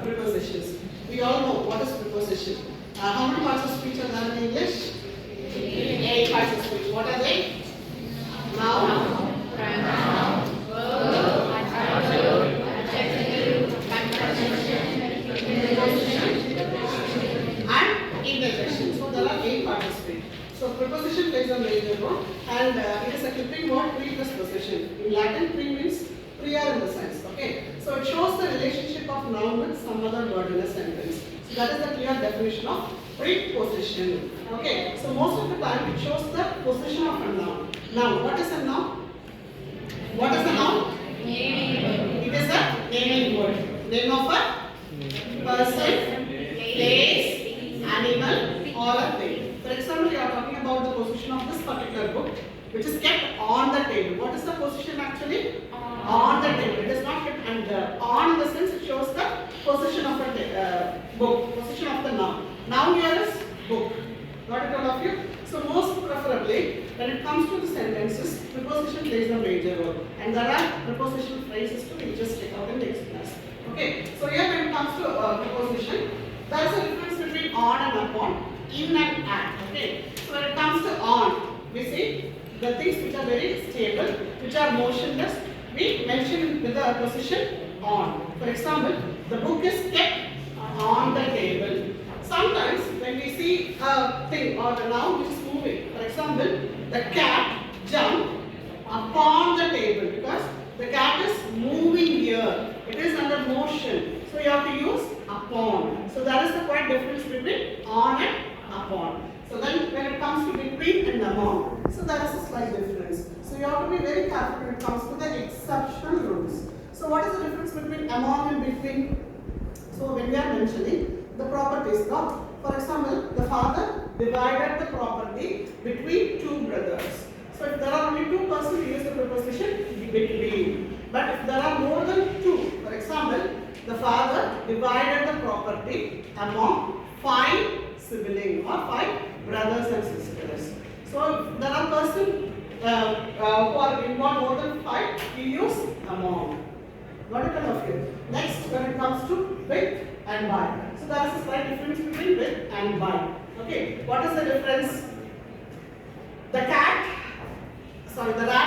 prepositions. We all know what is preposition. How many parts of speech are there in English? 8 parts of speech. What are they? Noun, pronoun, verb, adjective, preposition, and interjection. So there are 8 parts of speech. So preposition plays a major role, and it is a clipping word pre plus possession. In Latin, pre means prior in the sense. Okay, so it shows the relationship of noun with some other word in a sentence. So that is the clear definition of preposition. Okay, so most of the time it shows the position of a noun. Now, what is a noun? What is a noun? It is a naming word. Name of a person, place, animal, or a thing. For example, you are talking about the position of this particular book, which is kept on the table. What is the position actually? On the table. It is not kept under. On in the sense it shows the position of a book, position of the noun. Noun here is book. Got it all of you? So most preferably, when it comes to the sentences, preposition plays a major role. And there are prepositional phrases too, we just check out in the next class. Okay, so here when it comes to preposition, there is a difference between on and upon, in and at. Okay, so when it comes to on, we see the things which are very stable, which are motionless, we mention with the position on. For example, the book is kept on the table. Sometimes when we see a thing or the noun which is moving, for example, the cat jumped upon the table because the cat is moving here. It is under motion. So you have to use upon. So that is the quite difference between on and upon. So then when it comes to between and among, so that is a slight difference. So you have to be very careful when it comes to the exceptional rules. So what is the difference between among and between? So when we are mentioning the properties, now for example, the father divided the property between 2 brothers. So if there are only 2 persons, we use the preposition between. But if there are more than 2, for example, the father divided the property among 5 siblings or 5 brothers and sisters. So if there are persons who are involved more than 5, we use among. Got it all of you? Next, when it comes to with and by. So there is a slight difference between with and by. Okay, what is the difference? The rat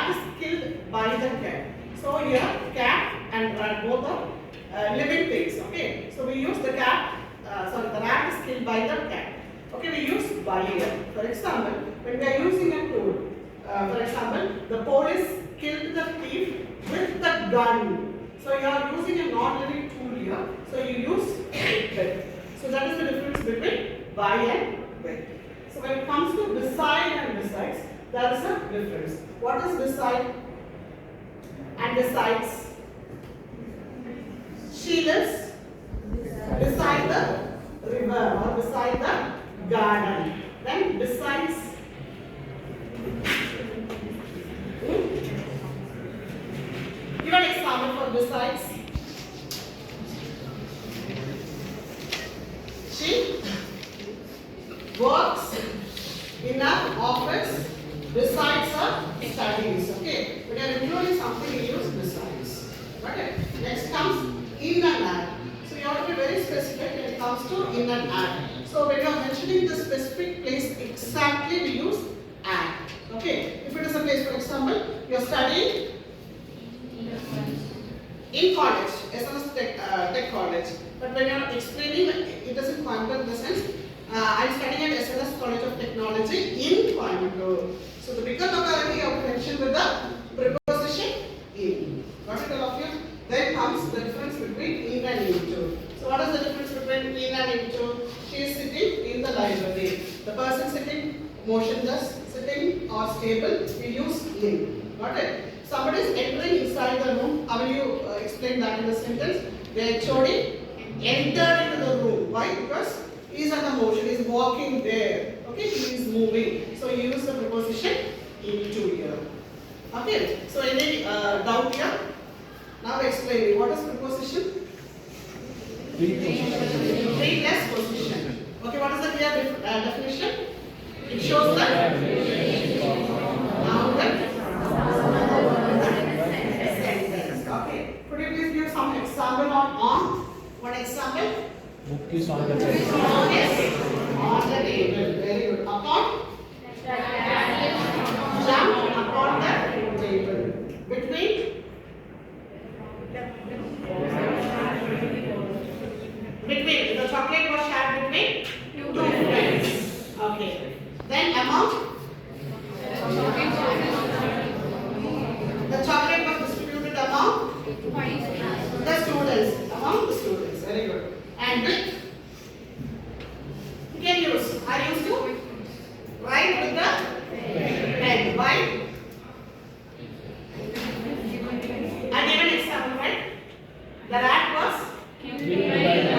is killed by the cat. So here, cat and rat both are living things. Okay, so we use the cat. The rat is killed by the cat. Okay, we use by here. For example, when we are using a tool, for example, the police killed the thief with the gun. So you are using a non-living tool here. So you use with. So that is the difference between by and with. So when it comes to beside and besides, there is a difference. What is beside and besides? She lives beside the river or beside the garden. Then besides. Give an example for besides. She works in an office besides her studies. Okay, when you are including something, you use besides. Okay. Next comes in and at. So you have to be very specific when it comes to in and at. So when you are mentioning the specific place exactly, we use at. Okay. If it is a place, for example, you are studying in college, SNS Tech College. But when you are explaining, it doesn't Coimbatore in the sense, I am studying at SNS College of Technology in Coimbatore. So the bigger locality you have to mention with the preposition in. Got it all of you? Then comes the difference between in and into. So what is the difference between in and into? She is sitting in the library. The person sitting motionless, sitting or stable, we use in. Got it? Somebody is entering inside the room. How will you explain that in the sentence? The HOD entered into the room. Why? Because he is under motion. He is walking there. Okay, he is moving. So you use the preposition into here. Okay. So any doubt here? Now explain me. What is preposition? Three less position. Okay. What is the clear definition? It shows that noun sentence. Okay. Could you please give some example on? One example. Book is on the table. Phone is on the table. Very good. Upon. Jump upon the table. Between. Between. The chocolate was shared between two friends. Okay. Then among. The chocolate was distributed among the students. Among the students. Very good. And with. You can use. I used to write with the pen. Why? I gave an example, right? The rat was Killed by the